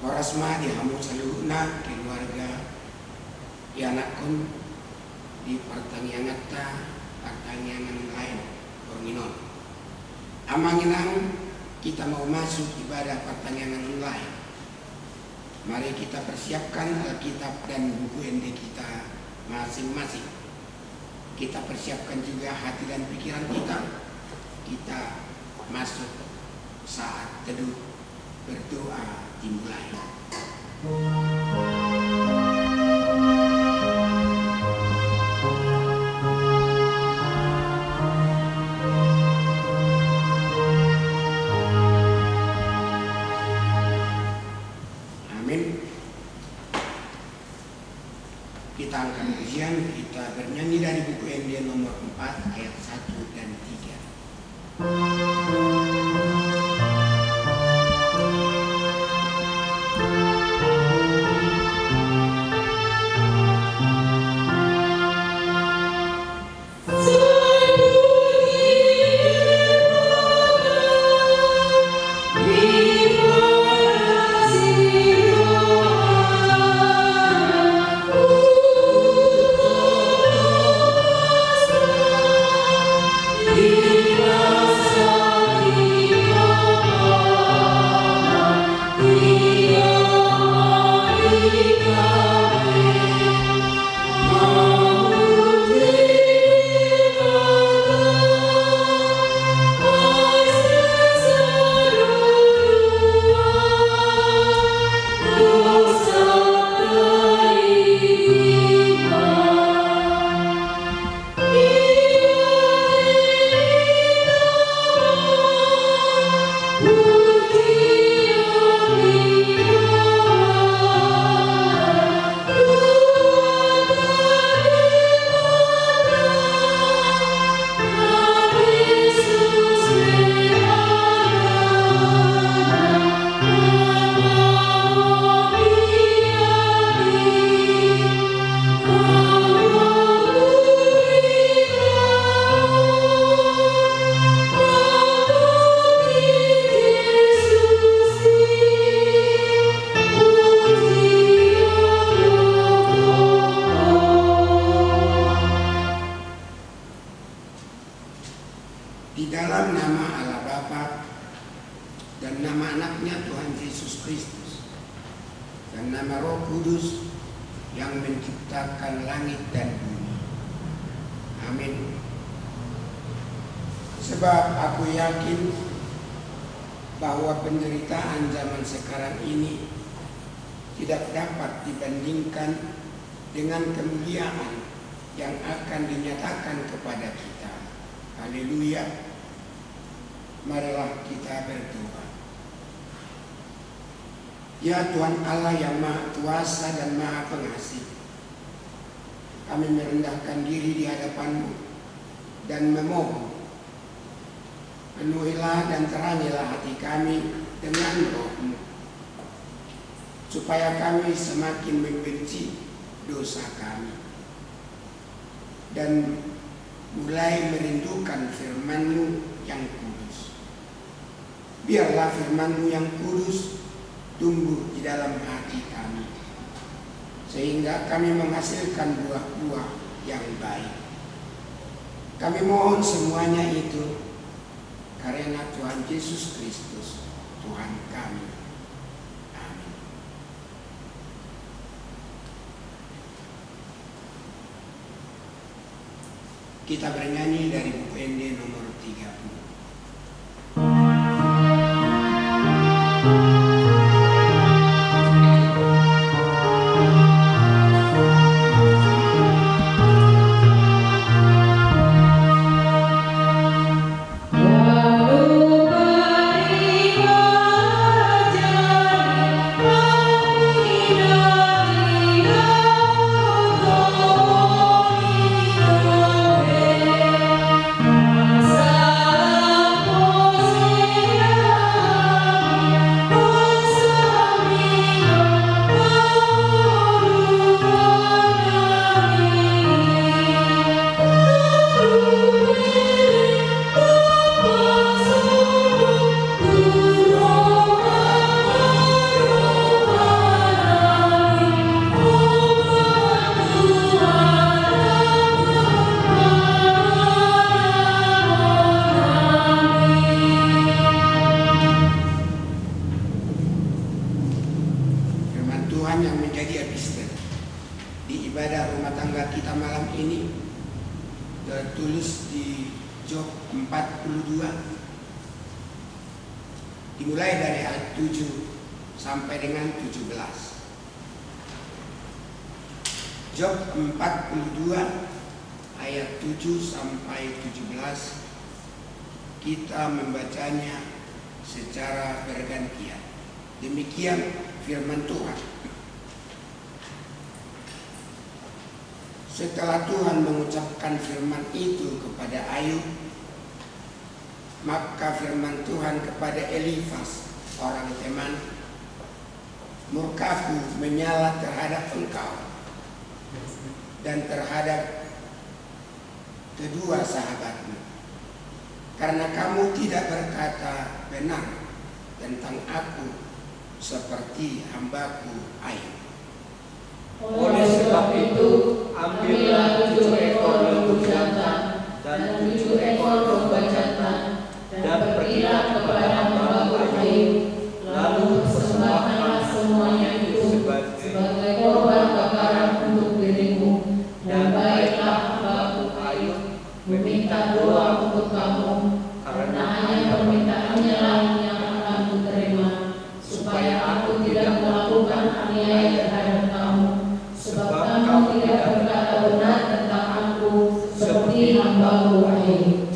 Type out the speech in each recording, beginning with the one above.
Orasma dihamu saluna keluarga yanakun di pertanian lain Orminon. Amanginang kita mau masuk ibadah pertanian lain. Mari kita persiapkan Alkitab dan buku ND kita masing-masing. Kita persiapkan juga hati dan pikiran kita. Kita masuk saat teduh berdoa dimulai. Kita akan ujian, kita bernyanyi dari buku ND nomor 4 ayat 1 dan 3. Di dalam nama Allah Bapa dan nama anaknya Tuhan Yesus Kristus dan nama Roh Kudus yang menciptakan langit dan bumi. Amin. Sebab aku yakin bahwa penderitaan zaman sekarang ini tidak dapat dibandingkan dengan kemuliaan yang akan dinyatakan kepada kita. Haleluya. Marilah kita berdoa. Ya Tuhan Allah yang Maha Kuasa dan Maha Pengasih, kami merendahkan diri di hadapan-Mu dan memohon, penuhilah dan terangilah hati kami dengan Roh-Mu, supaya kami semakin membenci dosa kami dan mulai merindukan firman-Mu yang kudus. Biarlah firman-Mu yang kudus tumbuh di dalam hati kami, sehingga kami menghasilkan buah-buah yang baik. Kami mohon semuanya itu karena Tuhan Yesus Kristus, Tuhan kami. Amin. Kita bernyanyi dari buku ND nomor 30. Sa Jadi epister di ibadah rumah tangga kita malam ini tertulis di Job 42, dimulai dari ayat 7 sampai dengan 17. Job 42 ayat 7 sampai 17 kita membacanya secara bergantian. Demikian firman Tuhan. Setelah Tuhan mengucapkan firman itu kepada Ayub, maka firman Tuhan kepada Elifas orang Teman, murkaku menyala terhadap engkau dan terhadap kedua sahabatmu, karena kamu tidak berkata benar tentang aku seperti hambaku Ayub. Oleh sebab itu, ambillah 7 ekor lembu jantan dan 7 ekor domba jantan, dan pergilah kepada hambaku Ayub, lalu persembahkanlah semuanya itu sebagai korban bakaran untuk dirimu, dan baiklah hambaku Ayub meminta doa untuk kamu, karena hanya permintaannya lah yang akan kuterima, supaya aku tidak melakukan aniaya terhadap kamu, sebab kamu tidak berkata benar tentang aku seperti hambaku Ayub.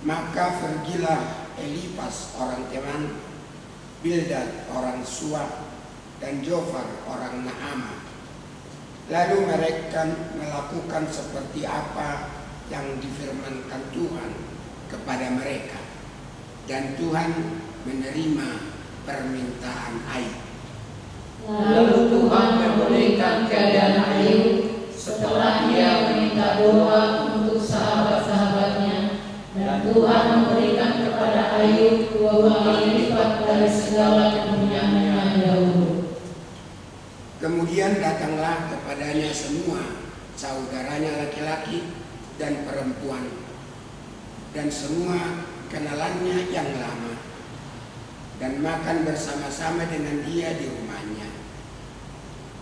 Maka pergilah Elifas orang Teman, Bildad orang Suah, dan Jofar orang Naamah. Lalu mereka melakukan seperti apa yang difirmankan Tuhan kepada mereka, dan Tuhan menerima permintaan Ayub. Lalu Tuhan memulihkan keadaan Ayub setelah dia meminta doa untuk sahabat-sahabatnya, dan Tuhan memberikan kepada Ayub 2 kali lipat dari segala kepunyaannya dahulu. Kemudian datanglah kepadanya semua saudaranya laki-laki dan perempuan, dan semua kenalannya yang lama, dan makan bersama-sama dengan dia di rumahnya.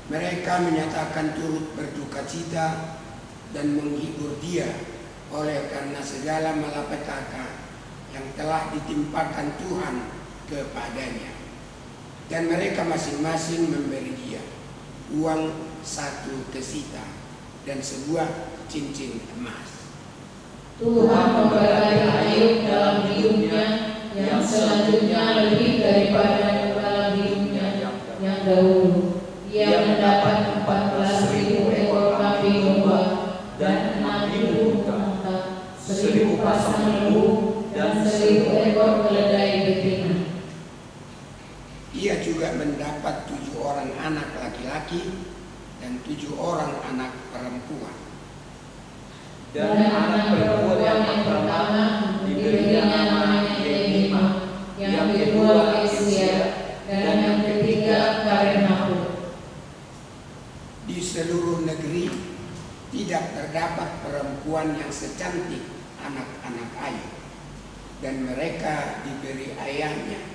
Mereka menyatakan turut berduka cita dan menghibur dia oleh karena segala malapetaka yang telah ditimpakan Tuhan kepadanya. Dan mereka masing-masing memberi dia uang 1 kesita dan sebuah cincin emas. Tuhan memberkati Ayub dalam hidupnya yang selanjutnya lebih daripada dalam hidupnya yang dahulu. Ia mendapat 14.000 ekor kambing domba dan 6.000 unta, 1.000 pasang lembu dan 1.000 ekor keledai betina. Ia juga mendapat 7 orang anak laki-laki dan 7 orang anak perempuan. Dan anak perempuan yang pertama diberinya namanya Yemima, yang kedua Kesia, dan yang ketiga Karenahum. Di seluruh negeri tidak terdapat perempuan yang secantik anak-anak Ayub, dan mereka diberi ayahnya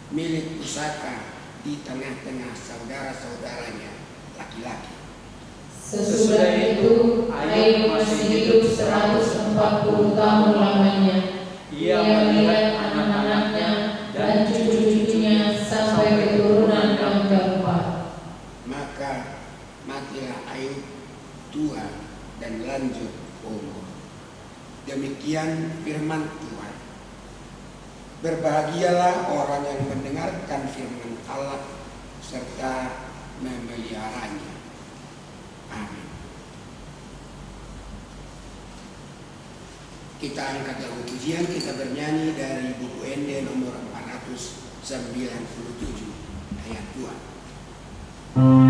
milik pusaka di tengah-tengah saudara-saudaranya laki-laki. Sesudah itu Ayub masih hidup 140 tahun lamanya. Ia melihat anak-anaknya dan cucu-cucunya sampai keturunan yang keempat. Maka matilah Ayub tua dan lanjut umur. Demikian firman Tuhan. Berbahagialah orang yang mendengarkan firman Allah serta memeliharanya. Amin. Kita angkat lagu pujian, kita bernyanyi dari buku Ende nomor 497 ayat 2. Oh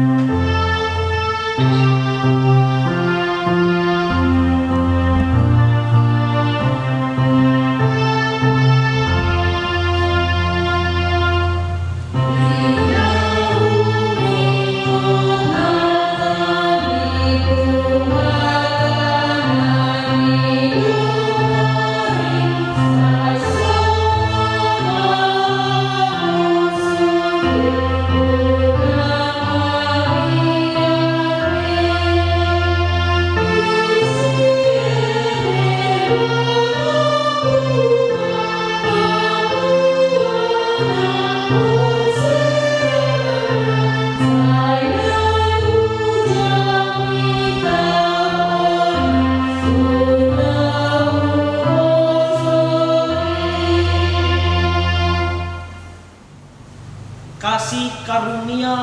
kasih karunia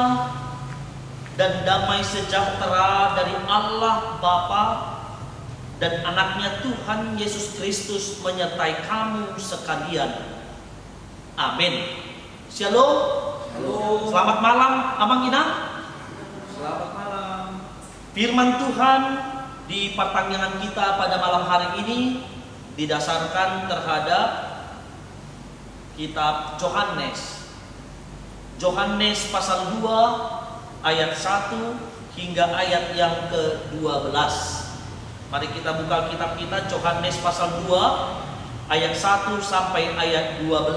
dan damai sejahtera dari Allah Bapa dan anaknya Tuhan Yesus Kristus menyertai kamu sekalian. Amin. Shalom. Shalom. Selamat malam, Amang Inang. Selamat malam. Firman Tuhan di pertanyaan kita pada malam hari ini didasarkan terhadap kitab Yohanes. Yohanes pasal 2 ayat 1 hingga ayat yang ke-12. Mari kita buka kitab kita, Yohanes pasal 2 ayat 1 sampai ayat 12.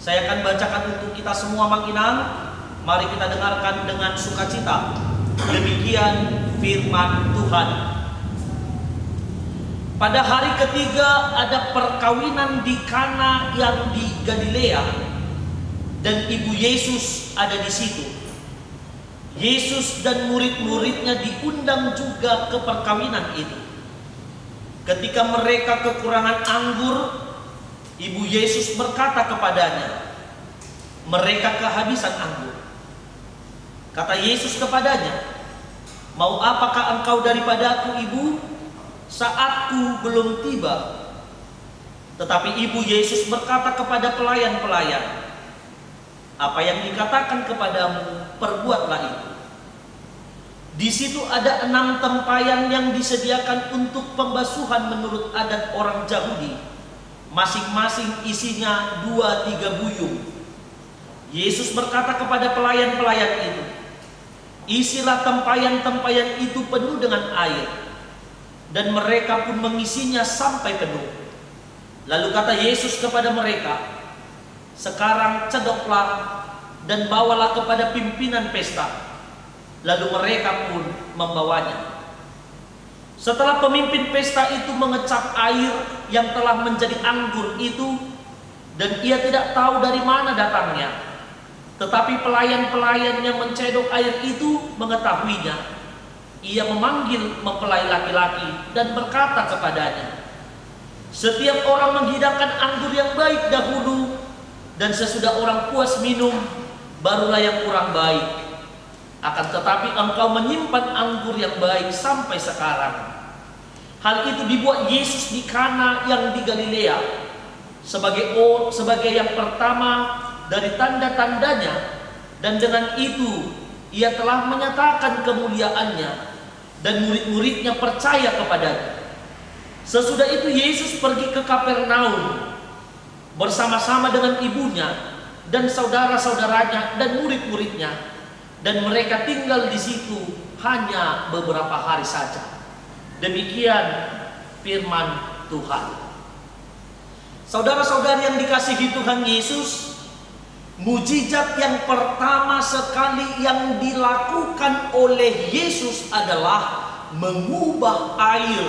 Saya akan bacakan untuk kita semua, Mang Inang. Mari kita dengarkan dengan sukacita. Demikian firman Tuhan. Pada hari ketiga ada perkawinan di Kana yang di Galilea, dan ibu Yesus ada di situ. Yesus dan murid-muridnya diundang juga ke perkawinan itu. Ketika mereka kekurangan anggur, ibu Yesus berkata kepadanya, "Mereka kehabisan anggur." Kata Yesus kepadanya, "Mau apakah engkau daripadaku, ibu? Saatku belum tiba." Tetapi ibu Yesus berkata kepada pelayan-pelayan, "Apa yang dikatakan kepadamu, perbuatlah itu." Di situ ada 6 tempayan yang disediakan untuk pembasuhan menurut adat orang Yahudi. Masing-masing isinya 2-3 buyung. Yesus berkata kepada pelayan-pelayan itu, "Isilah tempayan-tempayan itu penuh dengan air." Dan mereka pun mengisinya sampai penuh. Lalu kata Yesus kepada mereka, "Sekarang cedoklah dan bawalah kepada pimpinan pesta." Lalu mereka pun membawanya. Setelah pemimpin pesta itu mengecap air yang telah menjadi anggur itu, dan ia tidak tahu dari mana datangnya, tetapi pelayan-pelayan yang mencedok air itu mengetahuinya. Ia memanggil mempelai laki-laki dan berkata kepadanya, "Setiap orang menghidangkan anggur yang baik dahulu, dan sesudah orang puas minum, barulah yang kurang baik. Akan tetapi engkau menyimpan anggur yang baik sampai sekarang." Hal itu dibuat Yesus di Kana yang di Galilea sebagai yang pertama dari tanda-tandanya, dan dengan itu ia telah menyatakan kemuliaannya, dan murid-muridnya percaya kepadanya. Sesudah itu Yesus pergi ke Kapernaum bersama-sama dengan ibunya dan saudara-saudaranya dan murid-muridnya, dan mereka tinggal di situ hanya beberapa hari saja. Demikian firman Tuhan. Saudara-saudari yang dikasihi Tuhan Yesus, mujizat yang pertama sekali yang dilakukan oleh Yesus adalah mengubah air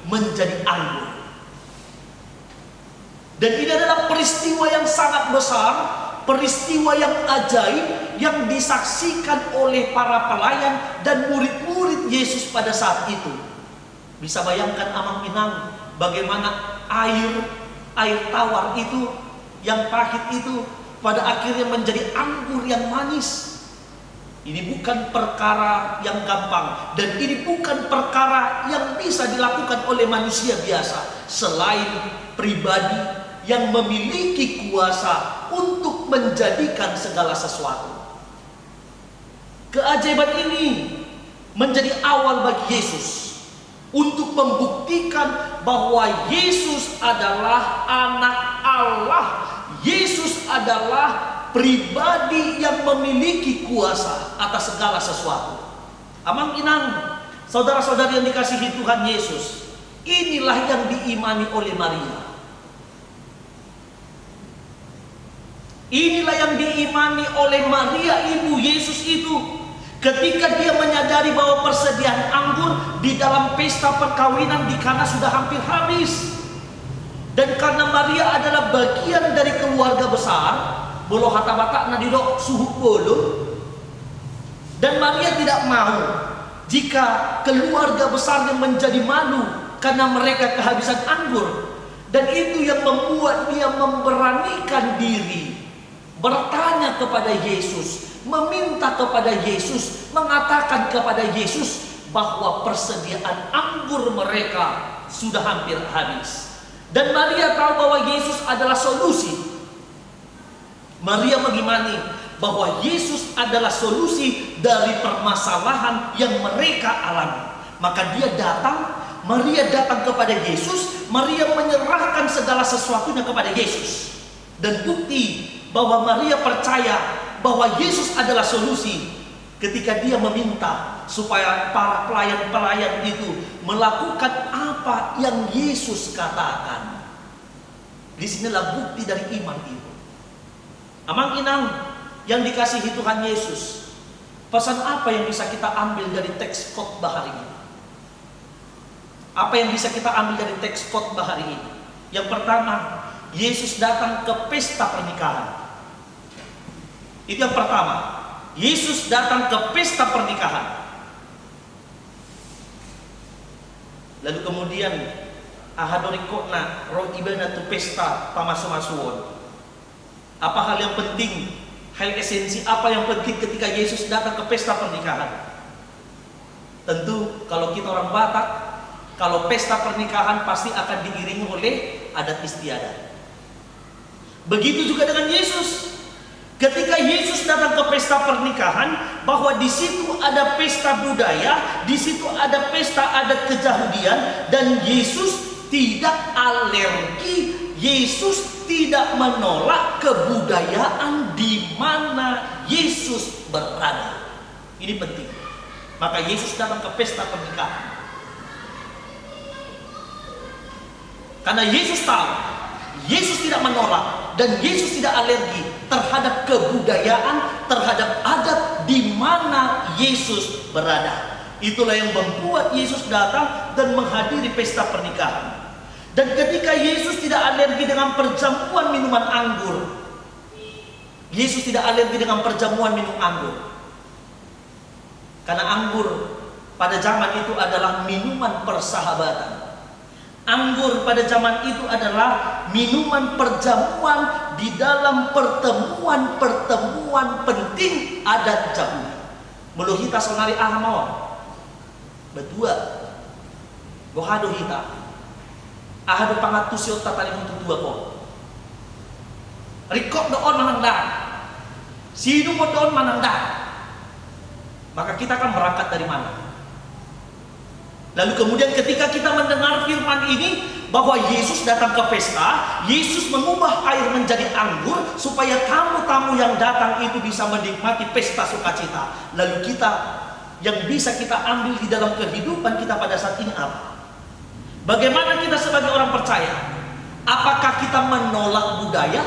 menjadi anggur. Dan ini adalah peristiwa yang sangat besar, peristiwa yang ajaib yang disaksikan oleh para pelayan dan murid-murid Yesus pada saat itu. Bisa bayangkan, Amang Inang, bagaimana air tawar itu yang pahit itu pada akhirnya menjadi anggur yang manis. Ini bukan perkara yang gampang, dan ini bukan perkara yang bisa dilakukan oleh manusia biasa, selain pribadi yang memiliki kuasa untuk menjadikan segala sesuatu. Keajaiban ini menjadi awal bagi Yesus untuk membuktikan bahwa Yesus adalah anak Allah. Yesus adalah pribadi yang memiliki kuasa atas segala sesuatu. Amang Inang, saudara-saudari yang dikasihi Tuhan Yesus, inilah yang diimani oleh Maria. Inilah yang diimani oleh Maria, ibu Yesus itu. Ketika dia menyadari bahwa persediaan anggur di dalam pesta perkawinan di Kana sudah hampir habis. Dan karena Maria adalah bagian dari keluarga besar, bolo hata-bata nadidok suhu bolo. Dan Maria tidak mau jika keluarga besarnya menjadi malu karena mereka kehabisan anggur. Dan itu yang membuat dia memberanikan diri bertanya kepada Yesus, meminta kepada Yesus, mengatakan kepada Yesus bahwa persediaan anggur mereka sudah hampir habis. Dan Maria tahu bahwa Yesus adalah solusi. Maria mengimani bahwa Yesus adalah solusi dari permasalahan yang mereka alami. Maka Maria datang kepada Yesus, Maria menyerahkan segala sesuatunya kepada Yesus. Dan bukti bahwa Maria percaya bahwa Yesus adalah solusi ketika dia meminta supaya para pelayan-pelayan itu melakukan apa yang Yesus katakan. Disinilah bukti dari iman itu. Amang inang yang dikasihi Tuhan Yesus, pesan apa yang bisa kita ambil dari teks khotbah hari ini? Apa yang bisa kita ambil dari teks khotbah hari ini? Yang pertama, Yesus datang ke pesta pernikahan. Itu yang pertama. Yesus datang ke pesta pernikahan. Lalu kemudian ahadorikona roh ibana tu pesta pamasumasuon. Apa hal yang penting? Hal esensi apa yang penting ketika Yesus datang ke pesta pernikahan? Tentu kalau kita orang Batak, kalau pesta pernikahan pasti akan diiringi oleh adat istiadat. Begitu juga dengan Yesus. Ketika Yesus datang ke pesta pernikahan, bahwa di situ ada pesta budaya, di situ ada pesta adat keyahudian, dan Yesus tidak alergi, Yesus tidak menolak kebudayaan di mana Yesus berada. Ini penting. Maka Yesus datang ke pesta pernikahan. Karena Yesus tahu, Yesus tidak menolak dan Yesus tidak alergi terhadap kebudayaan, terhadap adat di mana Yesus berada. Itulah yang membuat Yesus datang dan menghadiri pesta pernikahan. Dan ketika Yesus tidak alergi dengan perjamuan minuman anggur, Yesus tidak alergi dengan perjamuan minum anggur. Karena anggur pada zaman itu adalah minuman persahabatan. Anggur pada zaman itu adalah minuman perjamuan di dalam pertemuan-pertemuan penting adat Yahudi. Meluhita sonari ahmawar. Betua. Gohado hita. Ahado pangatusyo tatali untuk dua ko. Rikok doon manangda. Sino mo doon manangda. Maka kita akan berangkat dari mana? Lalu kemudian ketika kita mendengar firman ini, bahwa Yesus datang ke pesta, Yesus mengubah air menjadi anggur supaya tamu-tamu yang datang itu bisa menikmati pesta sukacita. Lalu kita, yang bisa kita ambil di dalam kehidupan kita pada saat ini apa? Bagaimana kita sebagai orang percaya? Apakah kita menolak budaya?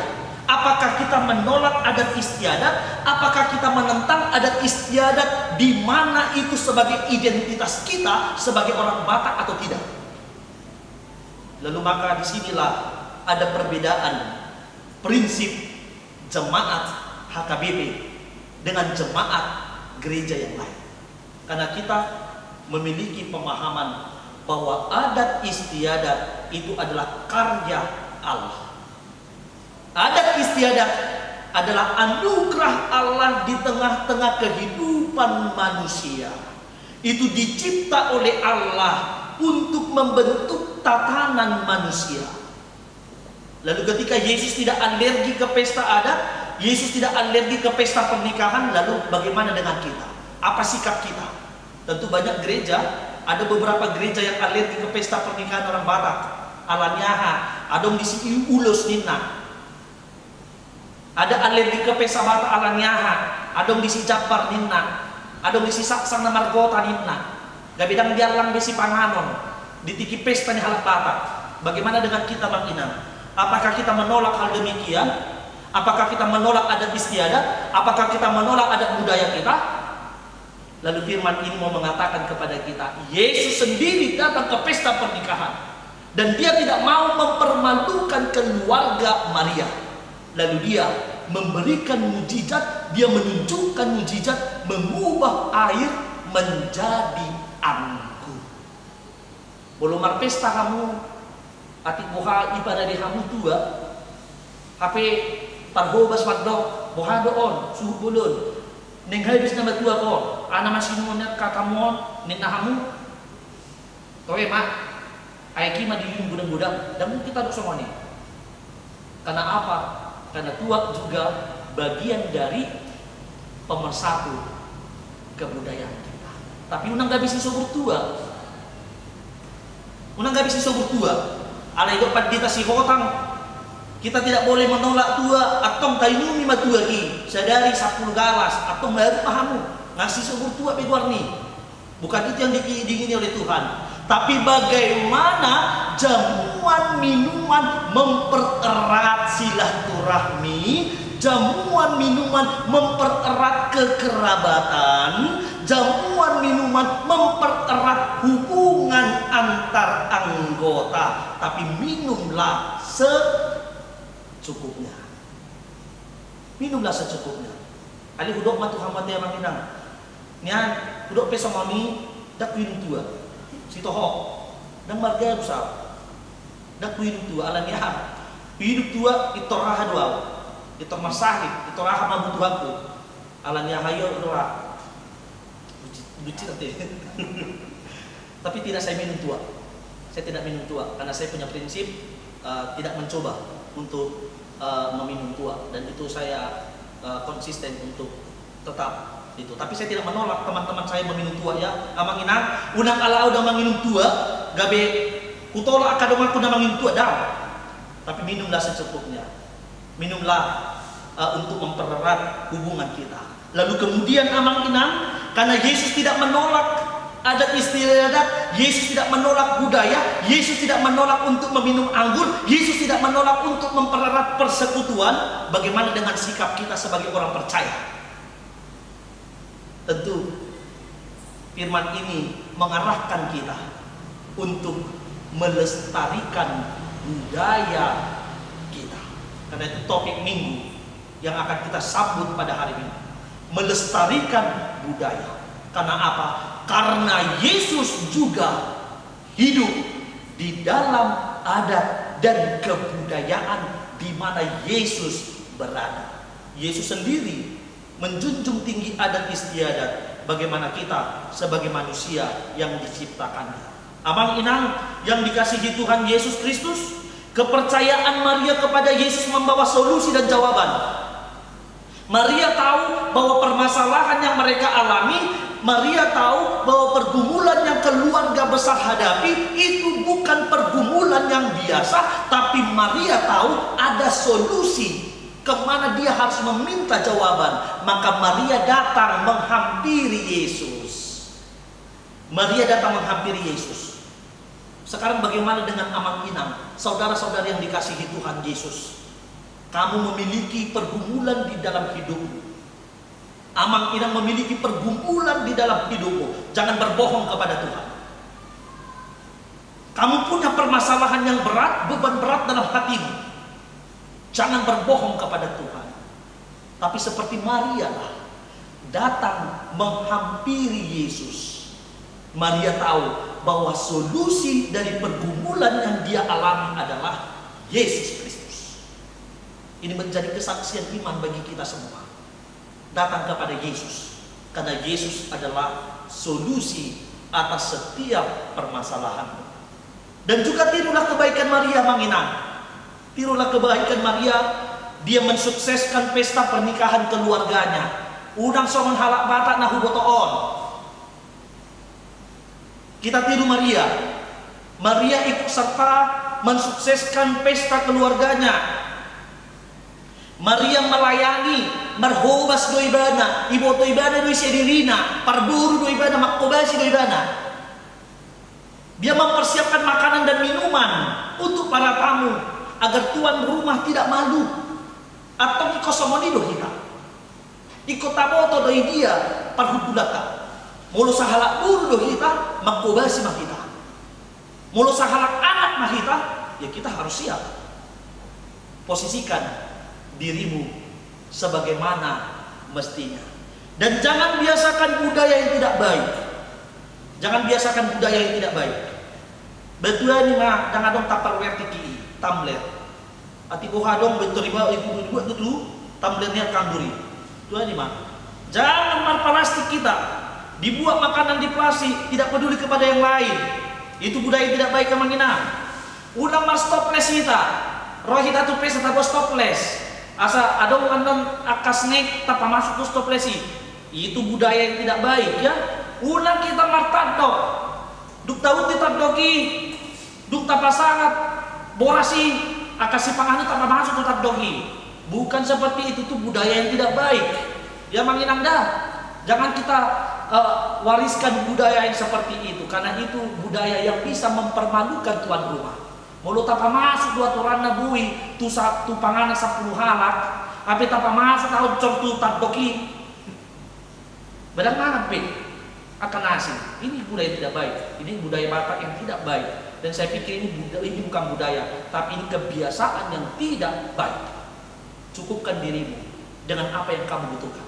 Apakah kita menolak adat istiadat? Apakah kita menentang adat istiadat di mana itu sebagai identitas kita sebagai orang Batak atau tidak? Lalu maka disinilah ada perbedaan prinsip jemaat HKBP dengan jemaat gereja yang lain. Karena kita memiliki pemahaman bahwa adat istiadat itu adalah karya Allah. Adat istiadat adalah anugerah Allah di tengah-tengah kehidupan manusia. Itu dicipta oleh Allah untuk membentuk tatanan manusia. Lalu ketika Yesus tidak alergi ke pesta adat, Yesus tidak alergi ke pesta pernikahan, lalu bagaimana dengan kita? Apa sikap kita? Tentu banyak gereja, ada beberapa gereja yang alergi ke pesta pernikahan orang Batak. Alanyaha, adong di sini ulos nina. Ada alergi ke pesta Batak alanyaha, adong di si Jabar nina. Adong di si saksang na margota nina. Gabidang dialang besi panganon, ditiki pesta ni halak Batak. Bagaimana dengan kita Bang Inang? Apakah kita menolak hal demikian? Apakah kita menolak adat istiadat? Apakah kita menolak adat budaya kita? Lalu firman ini mau mengatakan kepada kita, Yesus sendiri datang ke pesta pernikahan dan dia tidak mau mempermalukan keluarga Maria. Lalu dia memberikan mujizat, dia menunjukkan mujizat mengubah air menjadi anggur. Belum pesta kamu atik buha ibadah di kamu tua. HP parhobas magdok bohado on, suhu bulun. Neng habis nama tua kon, ana masih nunya kakamon, ninahamu. Towe mak, aiki mah di gudang-gudang, dan kita dok semua nih. Karena apa? Karena tua juga bagian dari pemersatu kebudayaan kita. Tapi unang gak bisa sobur tua. Unang gak bisa sobur tua. Alai dopat kita si hotang. Kita tidak boleh menolak tua atau kainu lima tua ki. Sadari 10 galas atau baru pahamu ngasih sobur tua peguarni. Bukan itu yang diingini oleh Tuhan. Tapi bagaimana jamuan minuman mempererat silaturahmi, jamuan minuman mempererat kekerabatan, jamuan minuman mempererat hubungan antar anggota. Tapi minumlah secukupnya. Minumlah secukupnya. Ali hudok matu hamate manginang. Nian hudok pesomoni dak minum tua. Si tohok dan marga besar. Dak minum tua alani ha. Hidup tua itoraha dua. Itor masahid, itoraha mabutuhanku. Alani hayo doa. Lucu Tapi tidak saya minum tua. Saya tidak minum tua karena saya punya prinsip tidak mencoba untuk meminum tua, dan itu saya konsisten untuk tetap itu. Tapi saya tidak menolak teman-teman saya meminum tua ya. Amang inang, unang ala udah meminum tua, gabe kutola akadoma aku udah meminum tua dah. Tapi minumlah secukupnya. Minumlah untuk mempererat hubungan kita. Lalu kemudian amang inang, karena Yesus tidak menolak adat istiadat, Yesus tidak menolak budaya, Yesus tidak menolak untuk meminum anggur, Yesus tidak menolak untuk mempererat persekutuan. Bagaimana dengan sikap kita sebagai orang percaya? Tentu firman ini mengarahkan kita untuk melestarikan budaya kita. Karena itu topik minggu yang akan kita sambut pada hari ini. Melestarikan budaya. Karena apa? Karena Yesus juga hidup di dalam adat dan kebudayaan di mana Yesus berada. Yesus sendiri menjunjung tinggi adat istiadat. Bagaimana kita sebagai manusia yang diciptakannya. Abang inang yang dikasihi Tuhan Yesus Kristus, kepercayaan Maria kepada Yesus membawa solusi dan jawaban. Maria tahu bahwa permasalahan yang mereka alami, Maria tahu bahwa pergumulan yang keluarga besar hadapi itu bukan pergumulan yang biasa, tapi Maria tahu ada solusi kemana dia harus meminta jawaban. Maka Maria datang menghampiri Yesus. Maria datang menghampiri Yesus. Sekarang bagaimana dengan Amang Inang, saudara-saudara yang dikasihi Tuhan Yesus? Kamu memiliki pergumulan di dalam hidupmu. Amang Inang memiliki pergumulan di dalam hidupmu. Jangan berbohong kepada Tuhan. Kamu punya permasalahan yang berat, beban berat dalam hatimu. Jangan berbohong kepada Tuhan. Tapi seperti Maria lah, datang menghampiri Yesus. Maria tahu bahwa solusi dari pergumulan yang dia alami adalah Yesus Kristus. Ini menjadi kesaksian iman bagi kita semua. Datang kepada Yesus, karena Yesus adalah solusi atas setiap permasalahanmu. Dan juga tirulah kebaikan Maria Manginang. Tirulah kebaikan Maria, dia mensukseskan pesta pernikahan keluarganya. Udang songon halak batak nahu botoon. Kita tiru Maria. Maria ikut serta mensukseskan pesta keluarganya. Maria melayani marhobas doibana, ibu doibana doi sedirina, parburu doibana, makobasi doibana. Dia mempersiapkan makanan dan minuman untuk para tamu agar tuan rumah tidak malu. Atau ikosomoni dohita. Ikotaboto doi dia parhudulaka. Mulu sahalak buru dohita, makobasi mahita. Mulu sahalak anak mahita, ya kita harus siap. Posisikan dirimu sebagaimana mestinya. Dan jangan biasakan budaya yang tidak baik. Jangan biasakan budaya yang tidak baik. Betul ini mah jangan dong tupperware tiki, tumbler. Ati bohadong betul riba ibu dulu tumblernya kanduri. Itu di mana? Jangan plastik kita dibuat makanan di plastik, tidak peduli kepada yang lain. Itu budaya yang tidak baik ke Manginang. Ulang mas toples kita, roh kita tuh pesa tak toples. Asa ada orang akas nek tak masuk tuh toples. Itu budaya yang tidak baik ya. Ulang kita martadok, duk tahu kita doki, duk tak pasangat, borasi, akasi pangan tak masuk tuh doki. Bukan seperti itu, tuh budaya yang tidak baik. Ya Manginang dah. Jangan kita wariskan budaya yang seperti itu, karena itu budaya yang bisa mempermalukan tuan rumah. Mulut apa masuk dua turana bui, tu panganan 10 halak, tapi tapa masuk tahu cortu tadoki. Bedang mana pe? Akan nasi. Ini budaya yang tidak baik. Ini budaya Batak yang tidak baik. Dan saya pikir ini bukan budaya, tapi ini kebiasaan yang tidak baik. Cukupkan dirimu dengan apa yang kamu butuhkan.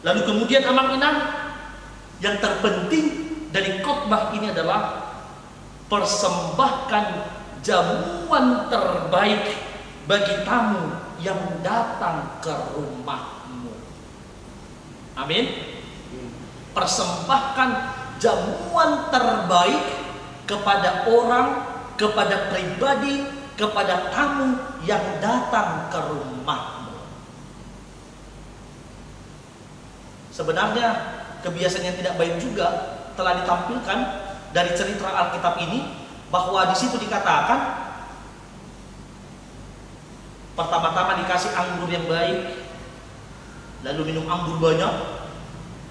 Lalu kemudian Amang Inang, yang terpenting dari khotbah ini adalah persembahkan jamuan terbaik bagi tamu yang datang ke rumahmu. Amin. Persembahkan jamuan terbaik kepada orang, kepada pribadi, kepada tamu yang datang ke rumahmu. Sebenarnya kebiasaan yang tidak baik juga telah ditampilkan dari cerita Alkitab ini, bahwa di situ dikatakan pertama-tama dikasih anggur yang baik, lalu minum anggur banyak,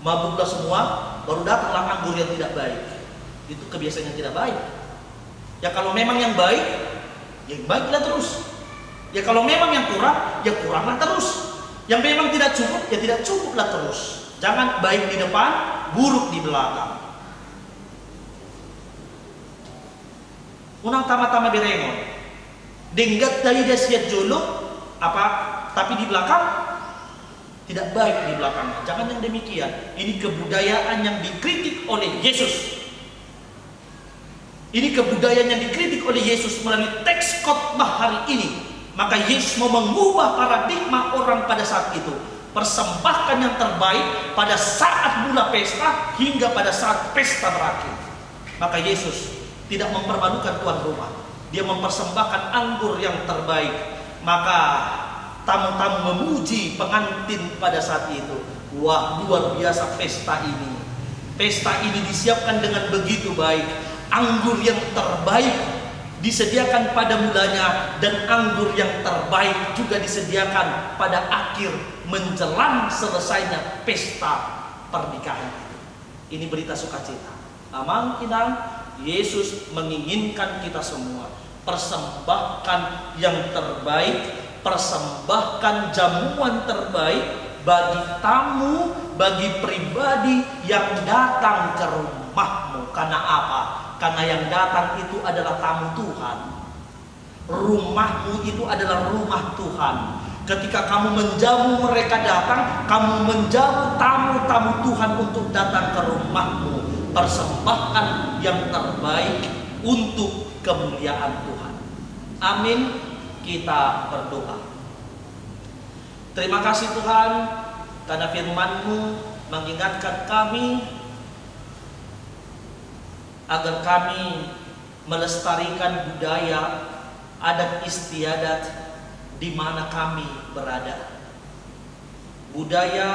mabuklah semua, baru datanglah anggur yang tidak baik. Itu kebiasaan yang tidak baik. Ya kalau memang yang baik, ya baiklah terus. Ya kalau memang yang kurang, ya kuranglah terus. Yang memang tidak cukup, ya tidak cukuplah terus. Jangan baik di depan, buruk di belakang. Unang tama-tama berengon, denggat dari dia siat jolo, tapi di belakang tidak baik di belakang. Jangan yang demikian. Ini kebudayaan yang dikritik oleh Yesus. Ini kebudayaan yang dikritik oleh Yesus melalui teks khotbah hari ini. Maka Yesus mau mengubah paradigma orang pada saat itu. Persembahkan yang terbaik pada saat mula pesta hingga pada saat pesta berakhir. Maka Yesus tidak mempermalukan tuan rumah. Dia mempersembahkan anggur yang terbaik. Maka tamu-tamu memuji pengantin pada saat itu. Wah, luar biasa pesta ini. Pesta ini disiapkan dengan begitu baik. Anggur yang terbaik disediakan pada mulanya, dan anggur yang terbaik juga disediakan pada akhir menjelang selesainya pesta pernikahan. Ini berita sukacita. Amang Inang, Yesus menginginkan kita semua persembahkan yang terbaik, persembahkan jamuan terbaik bagi tamu, bagi pribadi yang datang ke rumahmu. Karena apa? Karena yang datang itu adalah tamu Tuhan. Rumahmu itu adalah rumah Tuhan. Ketika kamu menjamu mereka datang, kamu menjamu tamu-tamu Tuhan untuk datang ke rumahmu. Persembahkan yang terbaik untuk kemuliaan Tuhan. Amin. Kita berdoa. Terima kasih Tuhan, karena firman-Mu mengingatkan kami agar kami melestarikan budaya, adat istiadat di mana kami berada. Budaya,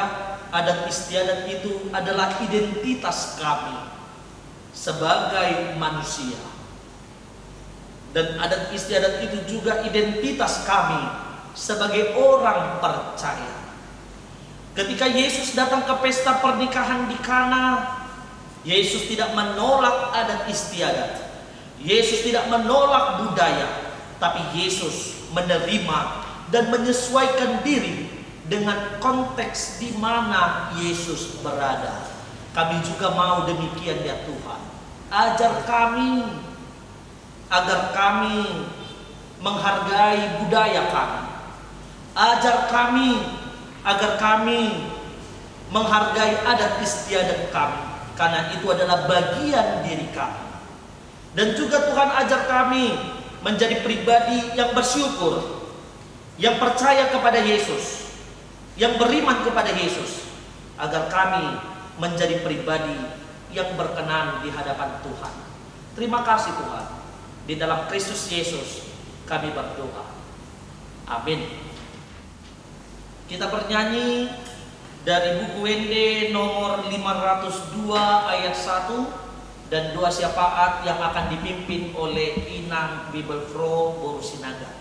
adat istiadat itu adalah identitas kami sebagai manusia. Dan adat istiadat itu juga identitas kami sebagai orang percaya. Ketika Yesus datang ke pesta pernikahan di Kana, Yesus tidak menolak adat istiadat. Yesus tidak menolak budaya, tapi Yesus menerima dan menyesuaikan diri dengan konteks di mana Yesus berada. Kami juga mau demikian ya Tuhan. Ajar kami agar kami menghargai budaya kami. Ajar kami agar kami menghargai adat istiadat kami. Karena itu adalah bagian diri kami. Dan juga Tuhan ajar kami menjadi pribadi yang bersyukur, yang percaya kepada Yesus, yang beriman kepada Yesus, agar kami menjadi pribadi yang berkenan di hadapan Tuhan. Terima kasih Tuhan. Di dalam Kristus Yesus kami berdoa. Amin. Kita bernyanyi dari buku Wende nomor 502 ayat 1 dan 2 syafaat yang akan dipimpin oleh Inang Bibelfro Borusinaga.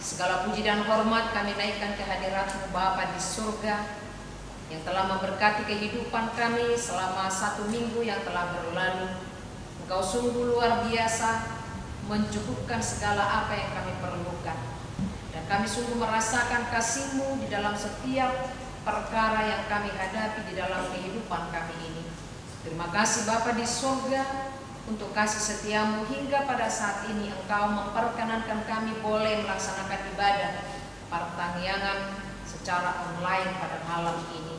Segala puji dan hormat kami naikkan ke hadirat-Mu Bapa di surga, yang telah memberkati kehidupan kami selama 1 minggu yang telah berlalu. Engkau sungguh luar biasa, mencukupkan segala apa yang kami perlukan. Dan kami sungguh merasakan kasih-Mu di dalam setiap perkara yang kami hadapi di dalam kehidupan kami ini. Terima kasih Bapa di surga untuk kasih setia-Mu hingga pada saat ini Engkau memperkenankan kami boleh melaksanakan ibadah pertangyangan secara online pada malam ini.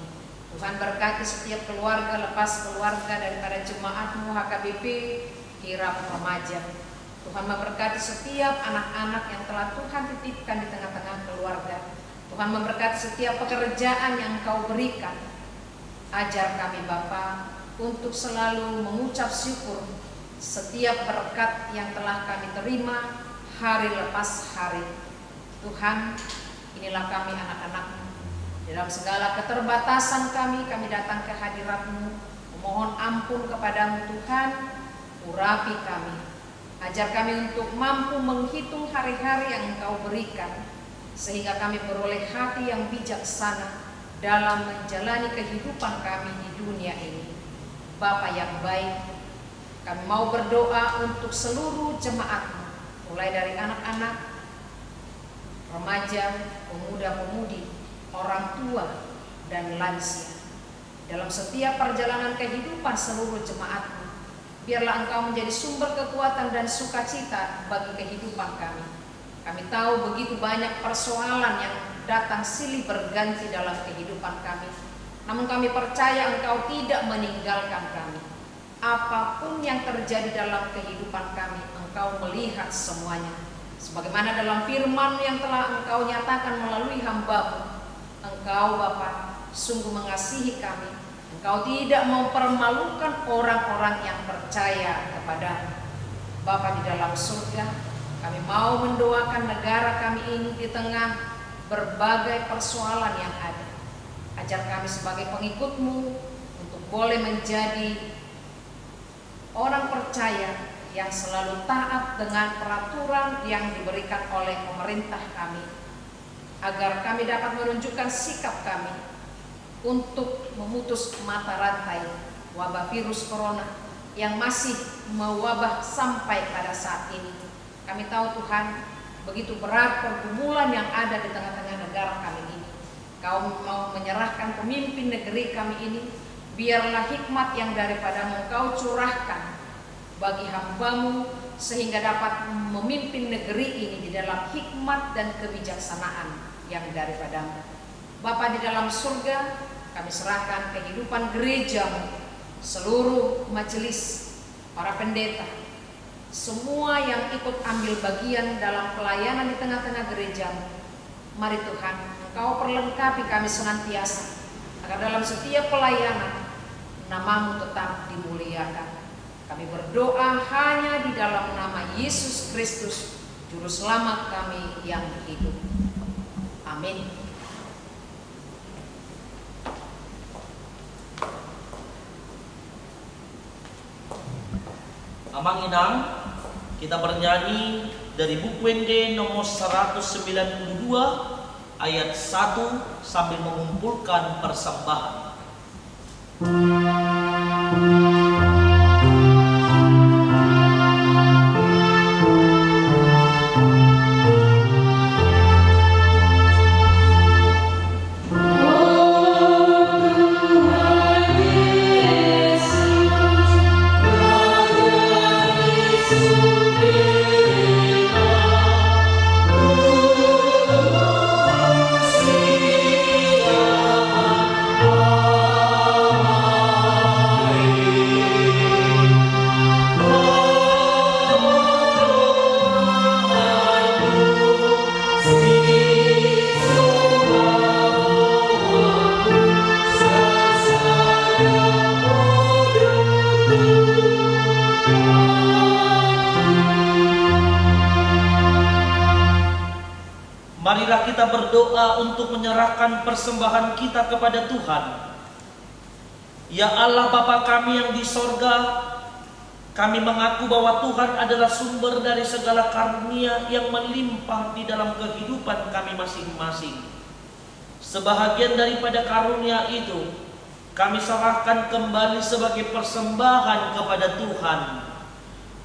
Tuhan berkati setiap keluarga lepas keluarga daripada jemaat-Mu HKBP Kirap Remaja. Tuhan memberkati setiap anak-anak yang telah Tuhan titipkan di tengah-tengah keluarga. Tuhan memberkati setiap pekerjaan yang Engkau berikan. Ajar kami Bapa untuk selalu mengucap syukur setiap berkat yang telah kami terima hari lepas hari. Tuhan, inilah kami anak-anak-Mu. Dalam segala keterbatasan kami datang ke hadirat-Mu, memohon ampun kepadamu Tuhan, urapi kami. Ajar kami untuk mampu menghitung hari-hari yang Engkau berikan, sehingga kami beroleh hati yang bijaksana dalam menjalani kehidupan kami di dunia ini. Bapa yang baik, kami mau berdoa untuk seluruh jemaat-Mu, mulai dari anak-anak, remaja, pemuda-pemudi, orang tua, dan lansia. Dalam setiap perjalanan kehidupan seluruh jemaat-Mu, biarlah Engkau menjadi sumber kekuatan dan sukacita bagi kehidupan kami. Kami tahu begitu banyak persoalan yang datang silih berganti dalam kehidupan kami. Namun kami percaya Engkau tidak meninggalkan kami. Apapun yang terjadi dalam kehidupan kami, Engkau melihat semuanya. Sebagaimana dalam firman yang telah Engkau nyatakan melalui hamba-Mu, Engkau Bapa sungguh mengasihi kami. Engkau tidak mempermalukan orang-orang yang percaya kepada-Mu. Bapa di dalam surga, kami mau mendoakan negara kami ini di tengah berbagai persoalan yang ada. Ajar kami sebagai pengikut-Mu untuk boleh menjadi orang percaya yang selalu taat dengan peraturan yang diberikan oleh pemerintah kami, agar kami dapat menunjukkan sikap kami untuk memutus mata rantai wabah virus corona yang masih mewabah sampai pada saat ini. Kami tahu Tuhan, begitu berat pergumulan yang ada di tengah-tengah negara kami ini. Kau mau menyerahkan pemimpin negeri kami ini, biarlah hikmat yang daripada-Mu Engkau curahkan bagi hamba-Mu, sehingga dapat memimpin negeri ini di dalam hikmat dan kebijaksanaan yang daripada-Mu. Bapa di dalam surga, kami serahkan kehidupan gereja-Mu, seluruh majelis, para pendeta, semua yang ikut ambil bagian dalam pelayanan di tengah-tengah gereja-Mu. Mari Tuhan, Engkau perlengkapi kami senantiasa, agar dalam setiap pelayanan nama-Mu tetap dimuliakan. Kami berdoa hanya di dalam nama Yesus Kristus, Juru Selamat kami yang hidup. Amin. Amang Inang, kita bernyanyi dari buku ND nomor 192 ayat 1 sambil mengumpulkan persembahan. Marilah kita berdoa untuk menyerahkan persembahan kita kepada Tuhan. Ya Allah Bapa kami yang di sorga, kami mengaku bahwa Tuhan adalah sumber dari segala karunia yang melimpah di dalam kehidupan kami masing-masing. Sebahagian daripada karunia itu, kami serahkan kembali sebagai persembahan kepada Tuhan.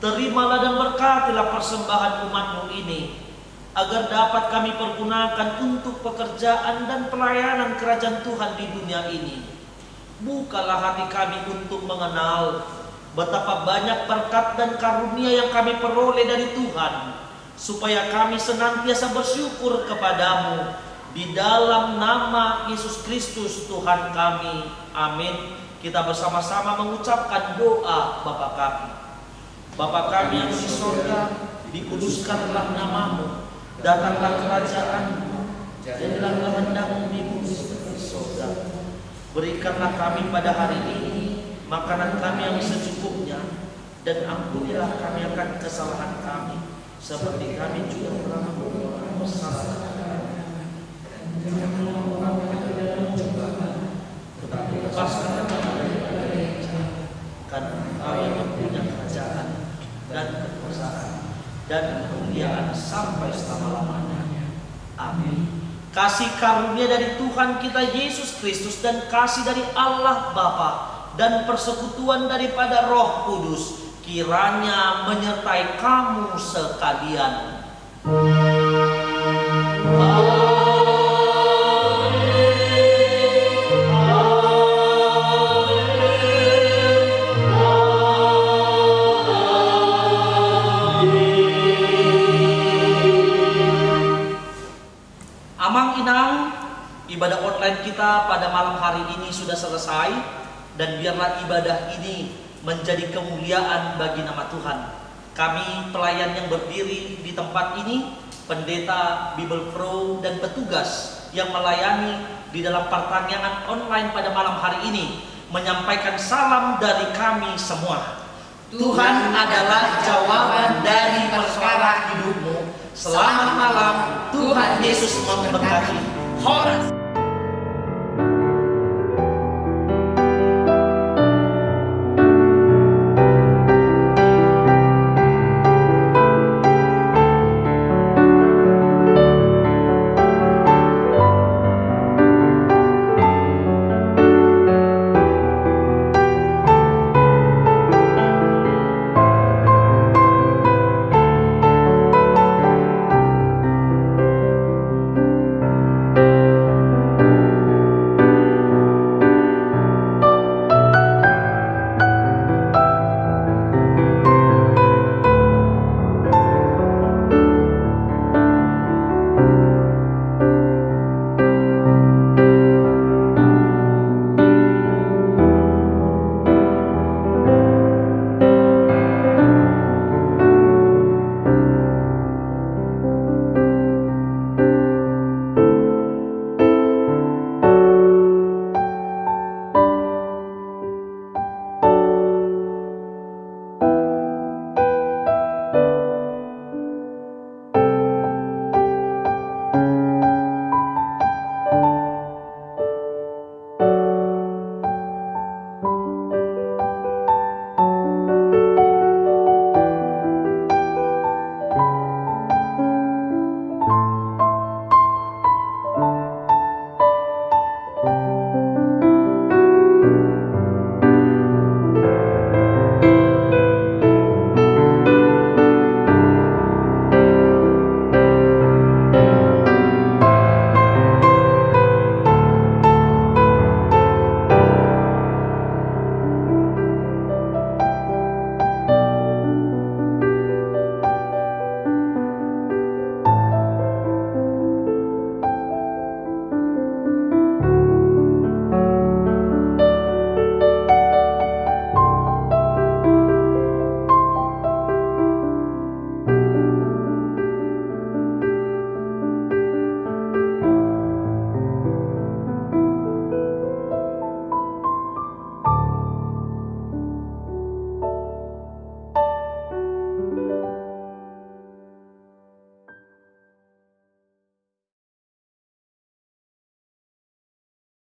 Terimalah dan berkatilah persembahan umat-Mu ini, agar dapat kami pergunakan untuk pekerjaan dan pelayanan kerajaan Tuhan di dunia ini. Bukalah hati kami untuk mengenal betapa banyak berkat dan karunia yang kami peroleh dari Tuhan, supaya kami senantiasa bersyukur kepadamu. Di dalam nama Yesus Kristus Tuhan kami. Amin. Kita bersama-sama mengucapkan doa Bapa kami. Bapa kami yang di surga, dikuduskanlah nama-Mu. Datanglah kerajaan-Mu, jadilah kehendak-Mu di bumi seperti di surga. Berikanlah kami pada hari ini makanan kami yang secukupnya, dan ampunilah kami akan kesalahan kami, seperti kami juga telah mengampuni kesalahan kami. Tetapi lepaskanlah kami dari karena Engkau yang mempunyai kerajaan dan kekuasaan dan kemuliaan sampai selama-lamanya. Amin. Kasih karunia dari Tuhan kita Yesus Kristus dan kasih dari Allah Bapa dan persekutuan daripada Roh Kudus kiranya menyertai kamu sekalian. Amang Inang, ibadah online kita pada malam hari ini sudah selesai, dan biarlah ibadah ini menjadi kemuliaan bagi nama Tuhan. Kami pelayan yang berdiri di tempat ini, pendeta, Bible Pro, dan petugas yang melayani di dalam pertanyaan online pada malam hari ini, menyampaikan salam dari kami semua. Tuhan adalah jawaban dari perkara hidupmu. Selamat malam, Tuhan Yesus memberkati. Horas.